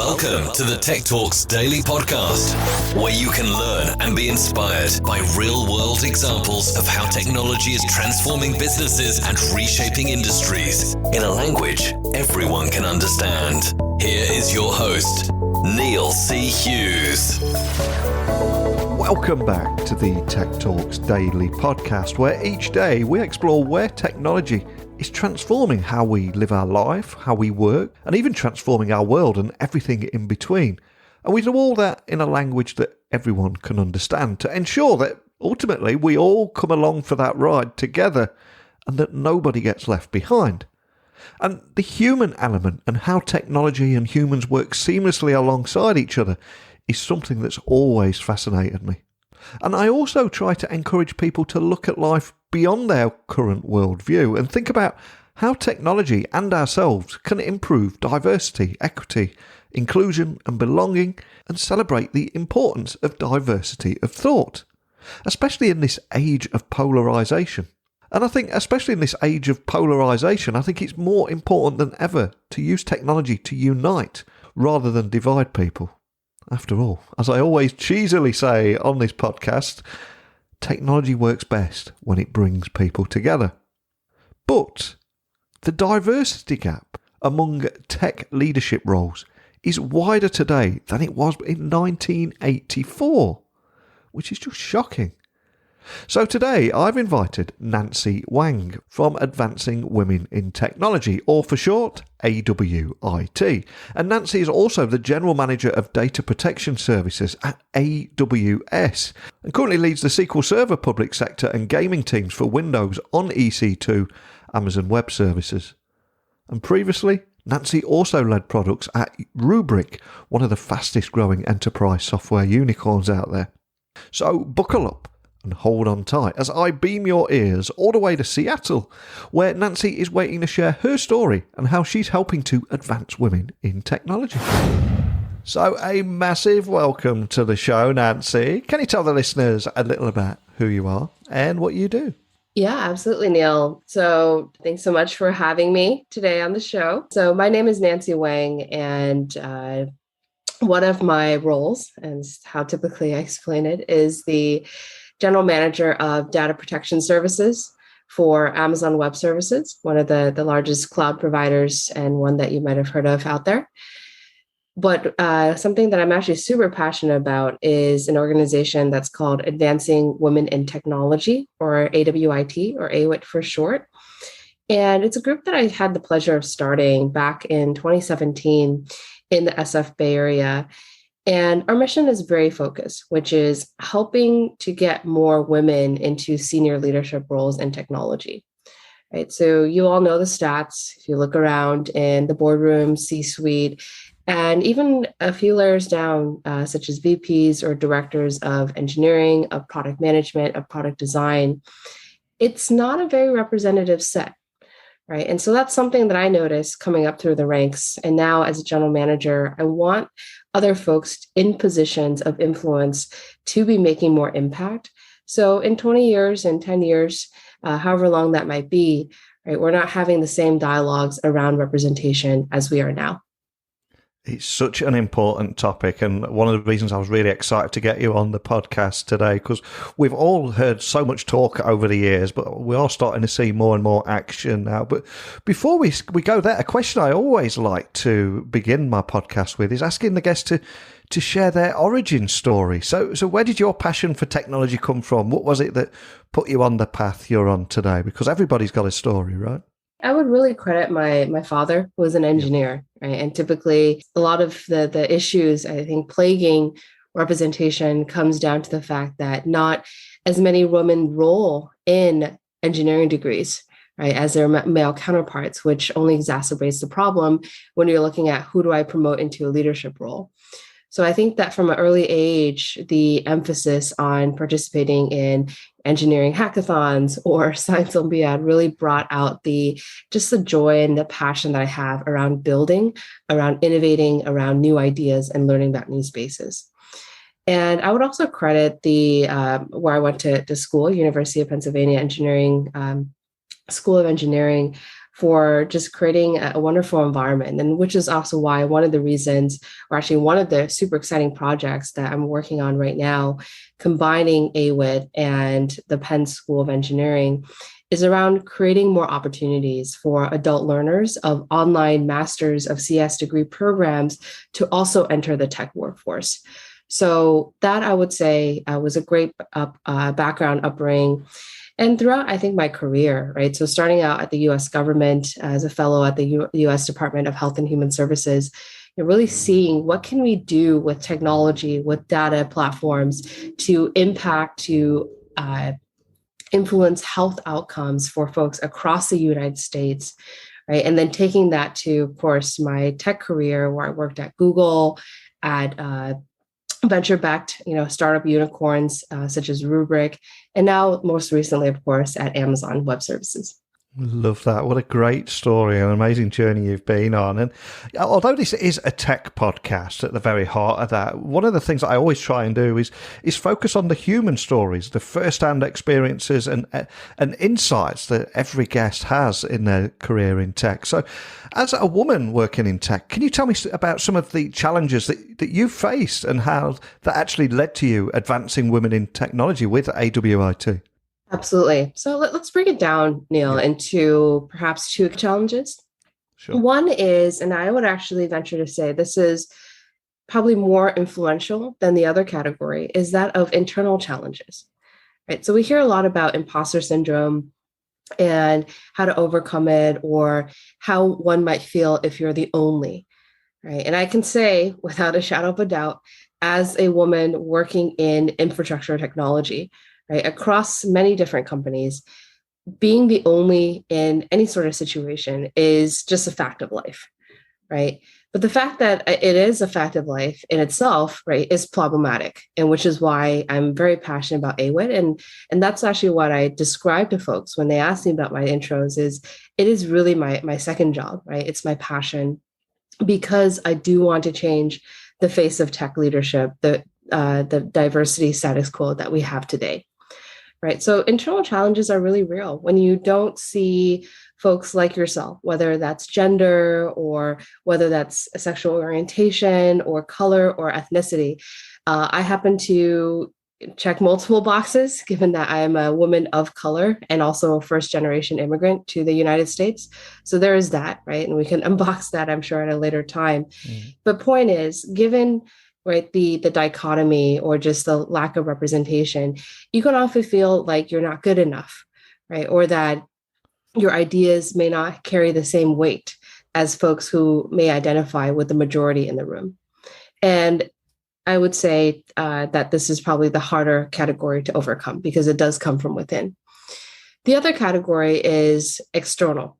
Welcome to the Tech Talks Daily Podcast, where you can learn and be inspired by real-world examples of how technology is transforming businesses and reshaping industries in a language everyone can understand. Here is your host, Neil C. Hughes. Welcome back to the Tech Talks Daily Podcast, where each day we explore where technology is transforming how we live our life, how we work, and even transforming our world and everything in between. And we do all that in a language that everyone can understand to ensure that ultimately we all come along for that ride together and that nobody gets left behind. And the human element and how technology and humans work seamlessly alongside each other is something that's always fascinated me. And I also try to encourage people to look at life beyond their current worldview and think about how technology and ourselves can improve diversity, equity, inclusion and belonging, and celebrate the importance of diversity of thought, especially in this age of polarisation. And I think, especially in this age of polarisation, I think it's more important than ever to use technology to unite rather than divide people. After all, as I always cheesily say on this podcast, technology works best when it brings people together. But the diversity gap among tech leadership roles is wider today than it was in 1984, which is just shocking. So today I've invited Nancy Wang from Advancing Women in Technology, or for short, AWIT. And Nancy is also the General Manager of Data Protection Services at AWS and currently leads the SQL Server public sector and gaming teams for Windows on EC2, Amazon Web Services. And previously, Nancy also led products at Rubrik, one of the fastest growing enterprise software unicorns out there. So buckle up and hold on tight as I beam your ears all the way to Seattle, where Nancy is waiting to share her story and how she's helping to advance women in technology. So a massive welcome to the show, Nancy. Can you tell the listeners a little about who you are and what you do? Yeah, absolutely, Neil. So thanks so much for having me today on the show. So my name is Nancy Wang, and one of my roles, and how typically I explain it, is the General Manager of Data Protection Services for Amazon Web Services, one of the largest cloud providers and one that you might have heard of out there. But something that I'm actually super passionate about is an organization that's called Advancing Women in Technology, or AWIT, or AWIT for short. And it's a group that I had the pleasure of starting back in 2017 in the SF Bay Area. And our mission is very focused, which is helping to get more women into senior leadership roles in technology. Right? So you all know the stats. If you look around in the boardroom, C-suite, and even a few layers down, such as VPs or directors of engineering, of product management, of product design, it's not a very representative set. Right. And so that's something that I noticed coming up through the ranks. And now as a general manager, I want other folks in positions of influence to be making more impact. So in 20 years and 10 years, however long that might be, right, we're not having the same dialogues around representation as we are now. It's such an important topic, and one of the reasons I was really excited to get you on the podcast today, because we've all heard so much talk over the years, but we are starting to see more and more action now. But before we go there, a question I always like to begin my podcast with is asking the guests to share their origin story. So where did your passion for technology come from? What was it that put you on the path you're on today? Because everybody's got a story, right? I would really credit my father, who was an engineer, right? And typically a lot of the issues, I think, plaguing representation comes down to the fact that not as many women roll in engineering degrees, right, as their male counterparts, which only exacerbates the problem when you're looking at who do I promote into a leadership role. So I think that from an early age, the emphasis on participating in engineering hackathons or Science Olympiad really brought out the joy and the passion that I have around building, around innovating, around new ideas and learning about new spaces. And I would also credit the where I went to school, University of Pennsylvania School of Engineering. for just creating a wonderful environment. And which is also why one of the reasons, or actually one of the super exciting projects that I'm working on right now, combining AWIT and the Penn School of Engineering, is around creating more opportunities for adult learners of online Masters of CS degree programs to also enter the tech workforce. So that, I would say, was a great background upbringing. And throughout, I think, my career, right? So starting out at the US government as a fellow at the US Department of Health and Human Services, you're really seeing what can we do with technology, with data platforms to impact, to influence health outcomes for folks across the United States, right? And then taking that to, of course, my tech career, where I worked at Google, at venture-backed, startup unicorns such as Rubrik, and now most recently, of course, at Amazon Web Services. Love that. What a great story, an amazing journey you've been on. And although this is a tech podcast at the very heart of that, one of the things that I always try and do is focus on the human stories, the first-hand experiences and insights that every guest has in their career in tech. So as a woman working in tech, can you tell me about some of the challenges that you've faced and how that actually led to you advancing women in technology with AWIT? Absolutely. So let's break it down, Neil, into perhaps two challenges. Sure. One is, and I would actually venture to say this is probably more influential than the other category, is that of internal challenges, right? So we hear a lot about imposter syndrome and how to overcome it, or how one might feel if you're the only, right? And I can say without a shadow of a doubt, as a woman working in infrastructure technology, right, across many different companies, being the only in any sort of situation is just a fact of life, right? But the fact that it is a fact of life in itself, right, is problematic, and which is why I'm very passionate about AWIT. And that's actually what I describe to folks when they ask me about my intros, is it is really my second job, right? It's my passion, because I do want to change the face of tech leadership, the diversity status quo that we have today. Right. So internal challenges are really real when you don't see folks like yourself, whether that's gender or whether that's sexual orientation or color or ethnicity. I happen to check multiple boxes, given that I am a woman of color and also a first generation immigrant to the United States. So there is that, right? And we can unbox that, I'm sure, at a later time. But point is, given right, the dichotomy or just the lack of representation, you can often feel like you're not good enough, right? Or that your ideas may not carry the same weight as folks who may identify with the majority in the room. And I would say that this is probably the harder category to overcome, because it does come from within. The other category is external,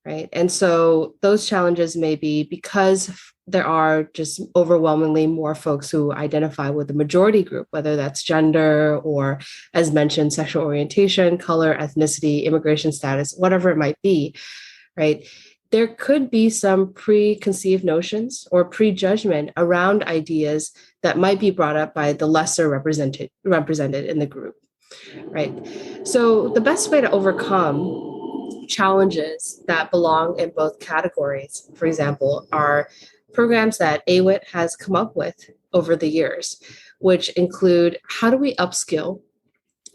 right? And so those challenges may be because there are just overwhelmingly more folks who identify with the majority group, whether that's gender or, as mentioned, sexual orientation, color, ethnicity, immigration status, whatever it might be, right? There could be some preconceived notions or prejudgment around ideas that might be brought up by the lesser represented in the group, right? So the best way to overcome challenges that belong in both categories, for example, are programs that AWIT has come up with over the years, which include how do we upskill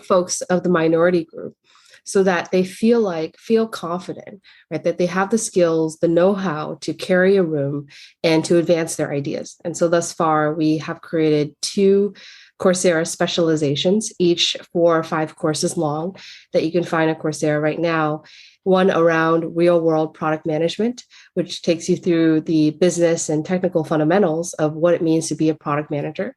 folks of the minority group so that they feel confident, right? That they have the skills, the know-how to carry a room and to advance their ideas. And so thus far, we have created 2 Coursera specializations, each 4 or 5 courses long, that you can find on Coursera right now. One around real-world product management, which takes you through the business and technical fundamentals of what it means to be a product manager.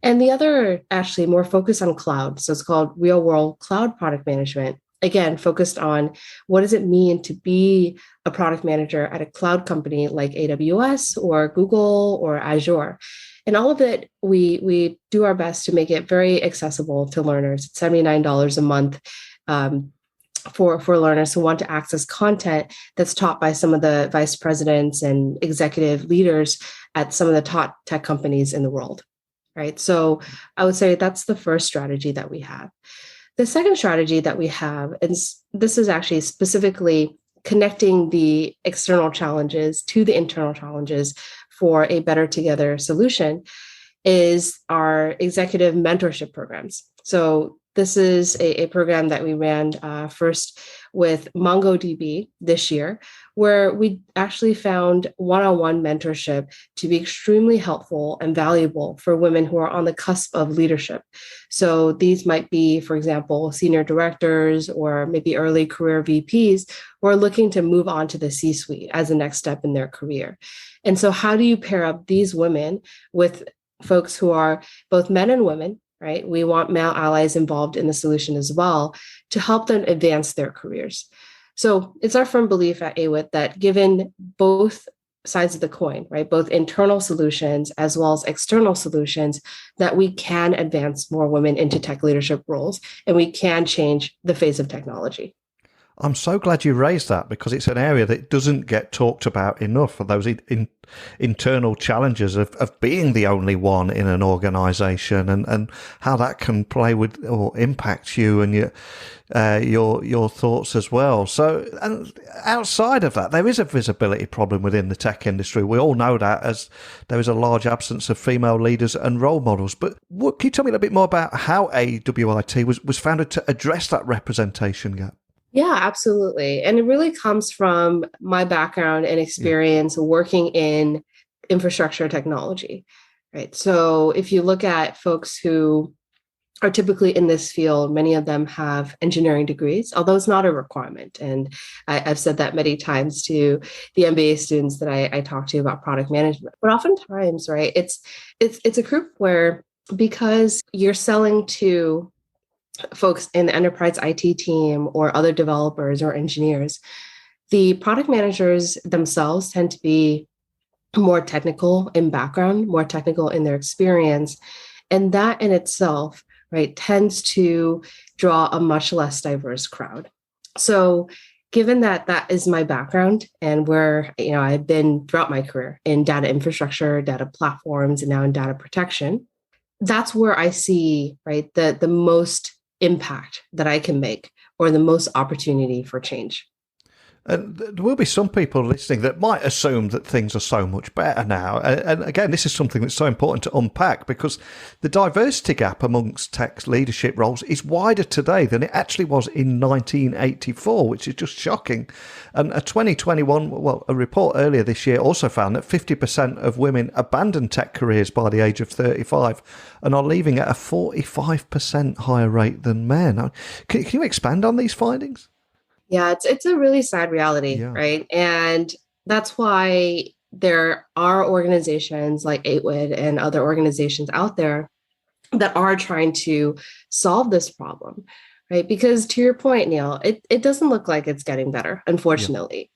And the other actually more focused on cloud. So it's called real-world cloud product management. Again, focused on what does it mean to be a product manager at a cloud company like AWS or Google or Azure. And all of it, we do our best to make it very accessible to learners. It's $79 a month. For learners who want to access content that's taught by some of the vice presidents and executive leaders at some of the top tech companies in the world, right? So I would say that's the first strategy that we have. The second strategy that we have, and this is actually specifically connecting the external challenges to the internal challenges for a better together solution is our executive mentorship programs. So this is a program that we ran first with MongoDB this year, where we actually found one-on-one mentorship to be extremely helpful and valuable for women who are on the cusp of leadership. So these might be, for example, senior directors or maybe early career VPs who are looking to move on to the C-suite as a next step in their career. And so how do you pair up these women with folks who are both men and women, right? We want male allies involved in the solution as well to help them advance their careers. So it's our firm belief at AWIT that given both sides of the coin, right, both internal solutions as well as external solutions, that we can advance more women into tech leadership roles and we can change the face of technology. I'm so glad you raised that, because it's an area that doesn't get talked about enough, for those internal challenges of being the only one in an organization, and how that can play with or impact you and your thoughts as well. So, and outside of that, there is a visibility problem within the tech industry. We all know that, as there is a large absence of female leaders and role models. But can you tell me a little bit more about how AWIT was founded to address that representation gap? Yeah, absolutely. And it really comes from my background and experience working in infrastructure technology, right? So if you look at folks who are typically in this field, many of them have engineering degrees, although it's not a requirement. And I've said that many times to the MBA students that I talk to about product management. But oftentimes, right, it's a group where, because you're selling to folks in the enterprise IT team or other developers or engineers, the product managers themselves tend to be more technical in background, more technical in their experience. And that in itself, right, tends to draw a much less diverse crowd. So given that that is my background and where, I've been throughout my career in data infrastructure, data platforms, and now in data protection, that's where I see, right, the most impact that I can make, or the most opportunity for change. And there will be some people listening that might assume that things are so much better now. And again, this is something that's so important to unpack, because the diversity gap amongst tech leadership roles is wider today than it actually was in 1984, which is just shocking. And a report earlier this year also found that 50% of women abandon tech careers by the age of 35 and are leaving at a 45% higher rate than men. Can you expand on these findings? Yeah, it's a really sad reality, right? And that's why there are organizations like AWIT and other organizations out there that are trying to solve this problem, right? Because to your point, Neil, it doesn't look like it's getting better, unfortunately.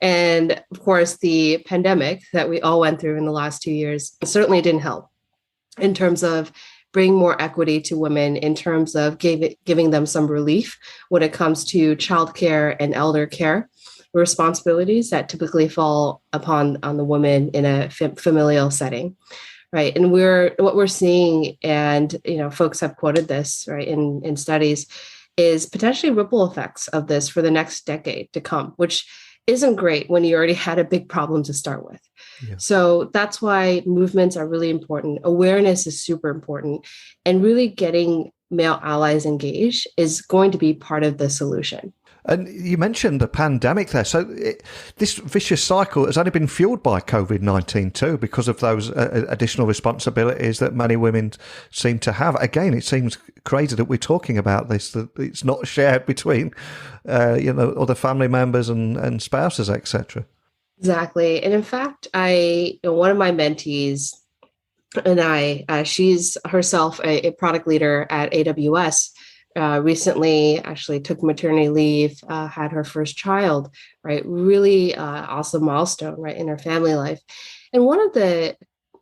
Yeah. And of course, the pandemic that we all went through in the last 2 years certainly didn't help in terms of bring more equity to women, in terms of giving them some relief when it comes to childcare and elder care responsibilities that typically fall on the woman in a familial setting, right? And what we're seeing, and folks have quoted this, right, in studies, is potentially ripple effects of this for the next decade to come, which isn't great when you already had a big problem to start with. Yeah. So that's why movements are really important. Awareness is super important. And really getting male allies engaged is going to be part of the solution. And you mentioned the pandemic there. So this vicious cycle has only been fueled by COVID-19 too, because of those additional responsibilities that many women seem to have. Again, it seems crazy that we're talking about this, that it's not shared between, other family members and spouses, etc. Exactly. And in fact, one of my mentees and she's herself a product leader at AWS, recently actually took maternity leave, had her first child, right? Really awesome milestone, right, in her family life. And one of the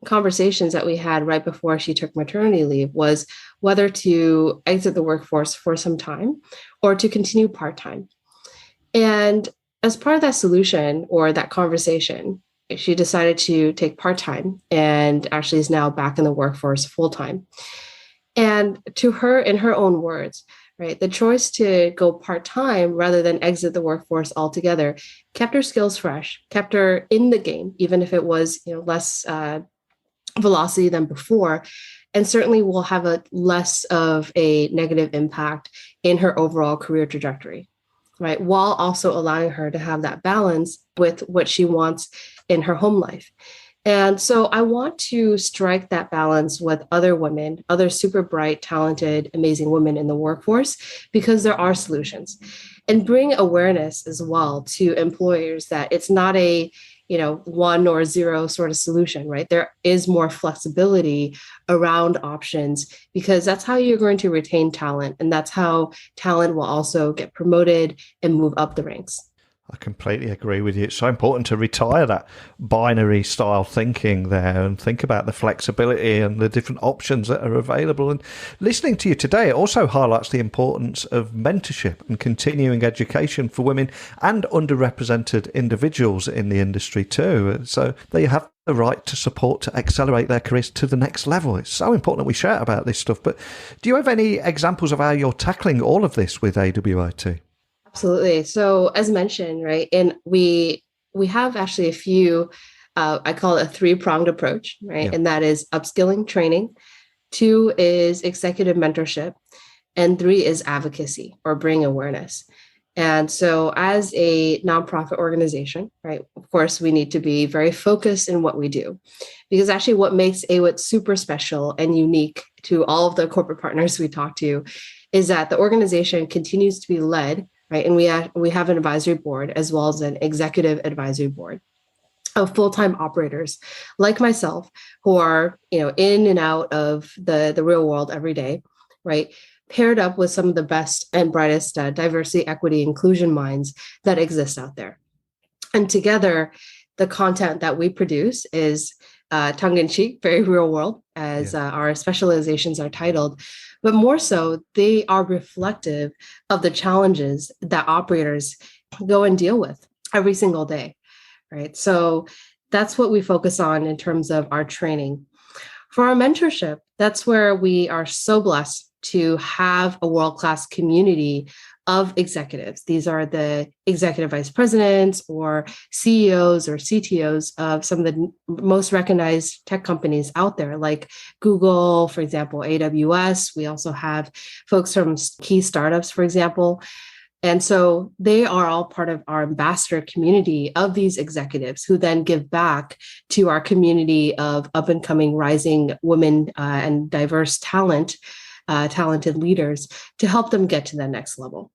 conversations that we had right before she took maternity leave was whether to exit the workforce for some time or to continue part-time. And as part of that solution or that conversation, she decided to take part-time and actually is now back in the workforce full-time. And to her, in her own words, right? The choice to go part-time rather than exit the workforce altogether kept her skills fresh, kept her in the game, even if it was, less velocity than before, and certainly will have a less of a negative impact in her overall career trajectory, right? While also allowing her to have that balance with what she wants in her home life. And so I want to strike that balance with other women, other super bright, talented, amazing women in the workforce, because there are solutions, and bring awareness as well to employers that it's not a, one or zero sort of solution, right? There is more flexibility around options, because that's how you're going to retain talent. And that's how talent will also get promoted and move up the ranks. I completely agree with you. It's so important to retire that binary style thinking there and think about the flexibility and the different options that are available. And listening to you today, it also highlights the importance of mentorship and continuing education for women and underrepresented individuals in the industry too. So they have the right to support to accelerate their careers to the next level. It's so important that we share about this stuff. But do you have any examples of how you're tackling all of this with AWIT? Absolutely. So as mentioned, right, and we have actually a few, I call it a three-pronged approach, right? Yeah. And that is upskilling training, 2 is executive mentorship, and 3 is advocacy or bring awareness. And so as a nonprofit organization, right, of course, we need to be very focused in what we do, because actually what makes AWIT super special and unique to all of the corporate partners we talk to is that the organization continues to be led, right? And we have an advisory board as well as an executive advisory board of full-time operators like myself who are, in and out of the real world every day, right? Paired up with some of the best and brightest diversity, equity, inclusion minds that exist out there. And together, the content that we produce is tongue-in-cheek, very real world, as our specializations are titled. But more so, they are reflective of the challenges that operators go and deal with every single day, right? So that's what we focus on in terms of our training. For our mentorship, that's where we are so blessed to have a world-class community of executives. These are the executive vice presidents or CEOs or CTOs of some of the most recognized tech companies out there, like Google, for example, AWS. We also have folks from key startups, for example. And so they are all part of our ambassador community of these executives who then give back to our community of up and coming rising women and diverse talented leaders to help them get to the next level.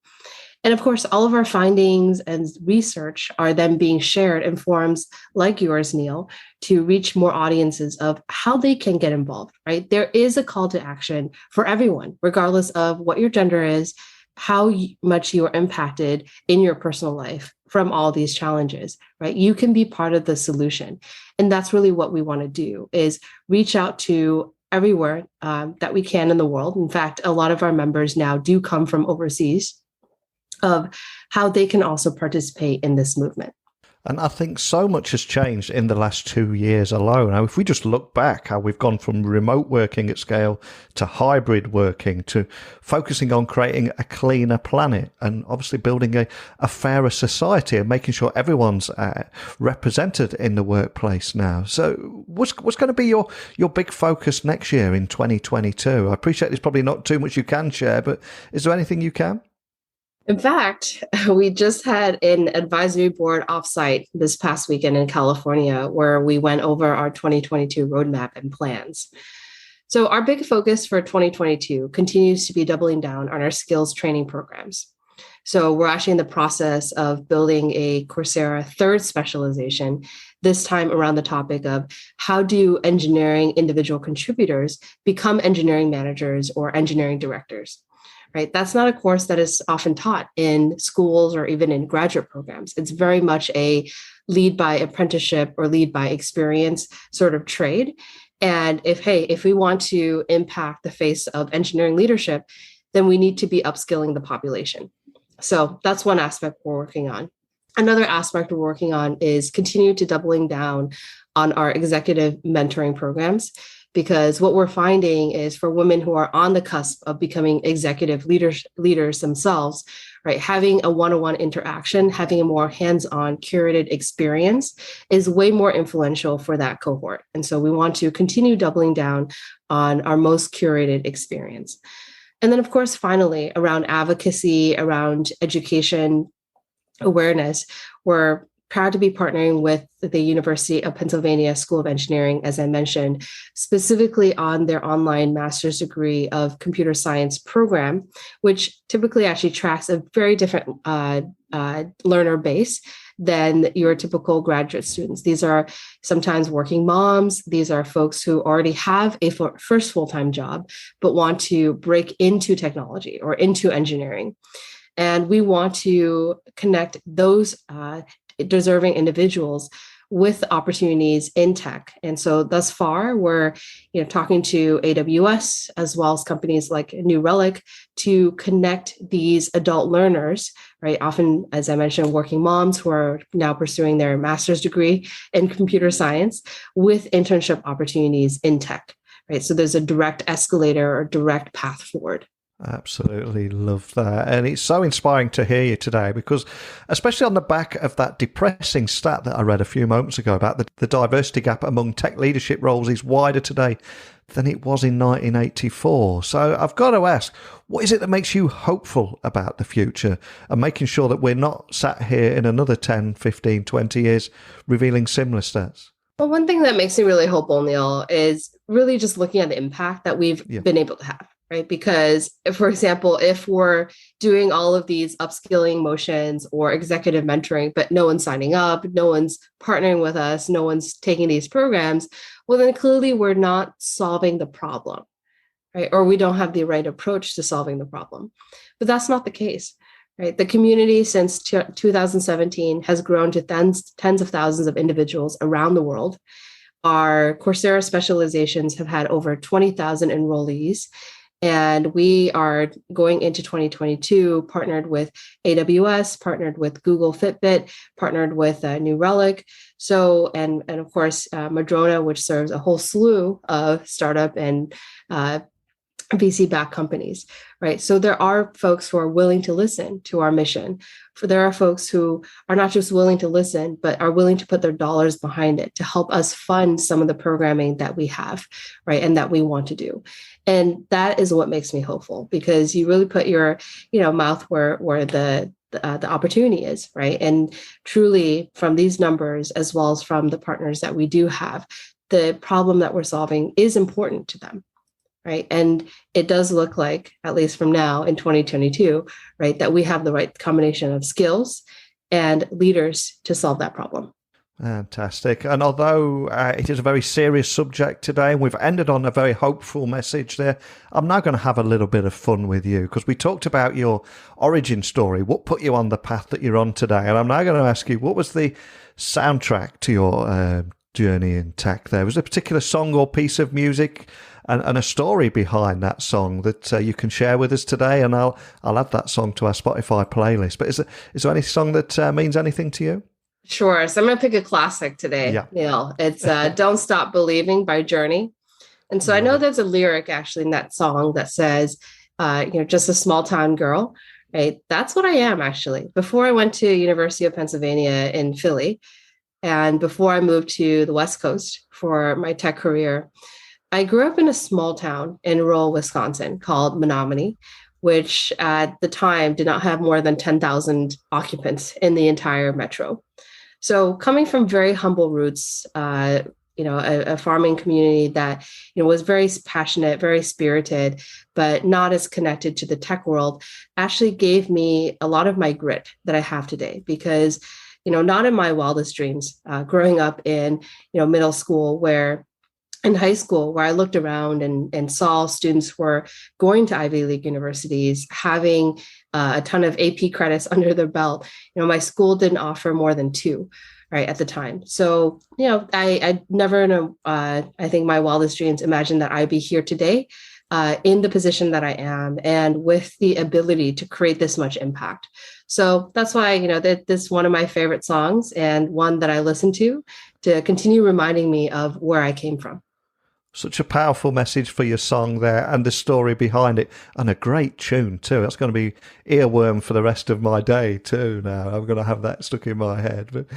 And of course, all of our findings and research are then being shared in forums like yours, Neil, to reach more audiences of how they can get involved, right? There is a call to action for everyone, regardless of what your gender is, how much you are impacted in your personal life from all these challenges, right? You can be part of the solution. And that's really what we want to do, is reach out to everywhere that we can in the world. In fact, a lot of our members now do come from overseas, of how they can also participate in this movement. And I think so much has changed in the last 2 years alone. Now, if we just look back, how we've gone from remote working at scale to hybrid working to focusing on creating a cleaner planet and obviously building a fairer society and making sure everyone's represented in the workplace now. So what's going to be your big focus next year in 2022? I appreciate there's probably not too much you can share, but is there anything you can? In fact, we just had an advisory board offsite this past weekend in California where we went over our 2022 roadmap and plans. So our big focus for 2022 continues to be doubling down on our skills training programs. So we're actually in the process of building a Coursera third specialization, this time around the topic of how do engineering individual contributors become engineering managers or engineering directors. Right? That's not a course that is often taught in schools or even in graduate programs. It's very much a lead by apprenticeship or lead by experience sort of trade. And if we want to impact the face of engineering leadership, then we need to be upskilling the population. So that's one aspect we're working on. Another aspect we're working on is continue to doubling down on our executive mentoring programs. because what we're finding is for women who are on the cusp of becoming executive leaders themselves, right, having a one-on-one interaction, having a more hands-on curated experience is way more influential for that cohort. And so we want to continue doubling down on our most curated experience. And then, of course, finally, around advocacy, around education awareness, we're proud to be partnering with the University of Pennsylvania School of Engineering, as I mentioned, specifically on their online master's degree of computer science program, which typically actually tracks a very different learner base than your typical graduate students. These are sometimes working moms. These are folks who already have a first full-time job, but want to break into technology or into engineering. And we want to connect those deserving individuals with opportunities in tech. And so thus far, we're talking to AWS as well as companies like New Relic to connect these adult learners, right? Often, as I mentioned, working moms who are now pursuing their master's degree in computer science with internship opportunities in tech, right? So there's a direct escalator or direct path forward. Absolutely love that. And it's so inspiring to hear you today because, especially on the back of that depressing stat that I read a few moments ago about the diversity gap among tech leadership roles is wider today than it was in 1984. So I've got to ask, what is it that makes you hopeful about the future and making sure that we're not sat here in another 10, 15, 20 years revealing similar stats? Well, one thing that makes me really hopeful, Neil, is really just looking at the impact that we've been able to have. Right? Because, for example, if we're doing all of these upskilling motions or executive mentoring, but no one's signing up, no one's partnering with us, no one's taking these programs, well, then clearly we're not solving the problem, right? Or we don't have the right approach to solving the problem. But that's not the case, right? The community since 2017 has grown to tens of thousands of individuals around the world. Our Coursera specializations have had over 20,000 enrollees. And we are going into 2022 partnered with AWS, partnered with Google Fitbit, partnered with New Relic. So, and of course, Madrona, which serves a whole slew of startup and VC-backed companies, right? So there are folks who are willing to listen to our mission. There are folks who are not just willing to listen, but are willing to put their dollars behind it to help us fund some of the programming that we have, right? And that we want to do. And that is what makes me hopeful because you really put your, mouth where the opportunity is, right? And truly from these numbers, as well as from the partners that we do have, the problem that we're solving is important to them. Right. And it does look like, at least from now in 2022, right, that we have the right combination of skills and leaders to solve that problem. Fantastic. And although it is a very serious subject today, and we've ended on a very hopeful message there, I'm now going to have a little bit of fun with you because we talked about your origin story, what put you on the path that you're on today. And I'm now going to ask you, what was the soundtrack to your journey in tech there? Was there a particular song or piece of music and a story behind that song that you can share with us today? And I'll add that song to our Spotify playlist. But is there any song that means anything to you? Sure. So I'm going to pick a classic today, Neil. It's Don't Stop Believing by Journey. And so I know there's a lyric actually in that song that says, just a small town girl, right? That's what I am actually. Before I went to University of Pennsylvania in Philly, and before I moved to the West Coast for my tech career, I grew up in a small town in rural Wisconsin called Menominee, which at the time did not have more than 10,000 occupants in the entire metro. So coming from very humble roots, a farming community that was very passionate, very spirited, but not as connected to the tech world, actually gave me a lot of my grit that I have today. Because not in my wildest dreams, growing up in middle school in high school, where I looked around and saw students were going to Ivy League universities, having a ton of AP credits under their belt. My school didn't offer more than 2, right, at the time. So, I never, I think my wildest dreams imagined that I'd be here today in the position that I am and with the ability to create this much impact. So that's why, this is one of my favorite songs and one that I listen to continue reminding me of where I came from. Such a powerful message for your song there and the story behind it, and a great tune too. That's going to be earworm for the rest of my day too now. I'm going to have that stuck in my head.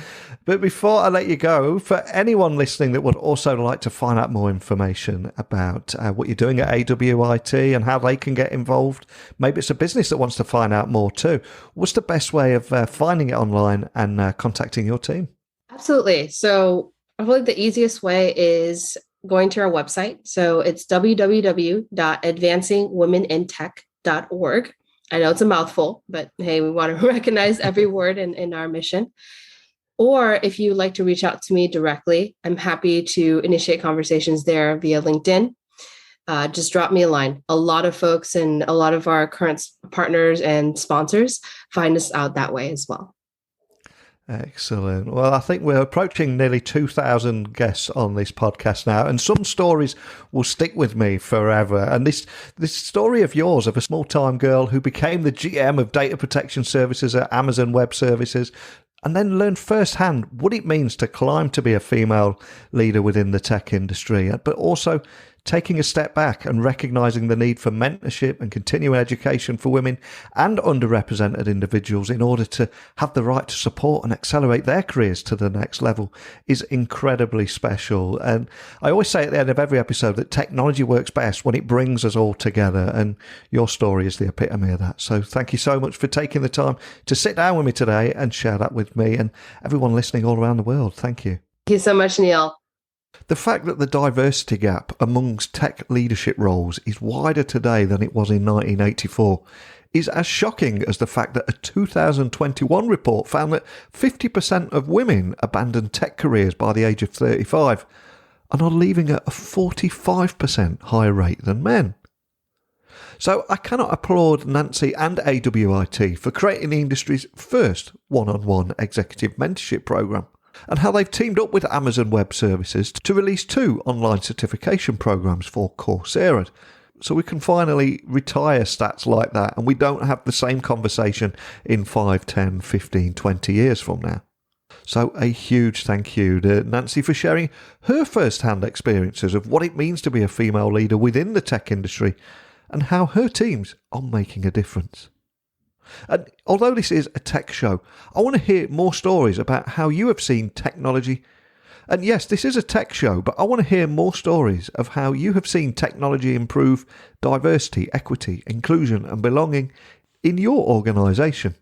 But before I let you go, for anyone listening that would also like to find out more information about what you're doing at AWIT and how they can get involved, maybe it's a business that wants to find out more too, what's the best way of finding it online and contacting your team? Absolutely. So I feel like the easiest way is going to our website. So it's www.advancingwomenintech.org. I know it's a mouthful, but hey, we want to recognize every word in our mission. Or if you'd like to reach out to me directly, I'm happy to initiate conversations there via LinkedIn. Just drop me a line. A lot of folks and a lot of our current partners and sponsors find us out that way as well. Excellent. Well, I think we're approaching nearly 2,000 guests on this podcast now, and some stories will stick with me forever. And this story of yours, of a small-time girl who became the GM of data protection services at Amazon Web Services, and then learned firsthand what it means to climb to be a female leader within the tech industry, but also taking a step back and recognizing the need for mentorship and continuing education for women and underrepresented individuals in order to have the right to support and accelerate their careers to the next level is incredibly special. And I always say at the end of every episode that technology works best when it brings us all together, and your story is the epitome of that. So thank you so much for taking the time to sit down with me today and share that with me and everyone listening all around the world. Thank you. Thank you so much, Neil. The fact that the diversity gap amongst tech leadership roles is wider today than it was in 1984 is as shocking as the fact that a 2021 report found that 50% of women abandoned tech careers by the age of 35 and are leaving at a 45% higher rate than men. So I cannot applaud Nancy and AWIT for creating the industry's first one-on-one executive mentorship program, and how they've teamed up with Amazon Web Services to release 2 online certification programs for Coursera. So we can finally retire stats like that, and we don't have the same conversation in 5, 10, 15, 20 years from now. So a huge thank you to Nancy for sharing her first-hand experiences of what it means to be a female leader within the tech industry and how her teams are making a difference. And although this is a tech show, I want to hear more stories about how you have seen technology. And yes, this is a tech show, but I want to hear more stories of how you have seen technology improve diversity, equity, inclusion and belonging in your organisation.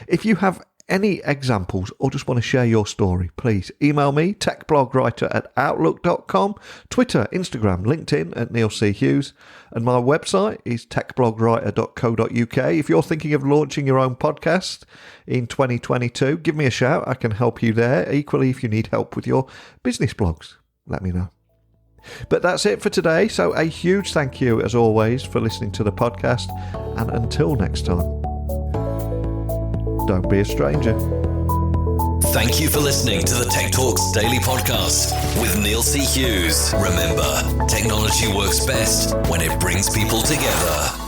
If you have any examples or just want to share your story, please email me, techblogwriter@outlook.com, Twitter, Instagram, LinkedIn at Neil C. Hughes, and my website is techblogwriter.co.uk. If you're thinking of launching your own podcast in 2022, give me a shout. I can help you there. Equally, if you need help with your business blogs, let me know. But that's it for today. So a huge thank you, as always, for listening to the podcast. And until next time, don't be a stranger. Thank you for listening to the Tech Talks Daily Podcast with Neil C. Hughes. Remember, technology works best when it brings people together.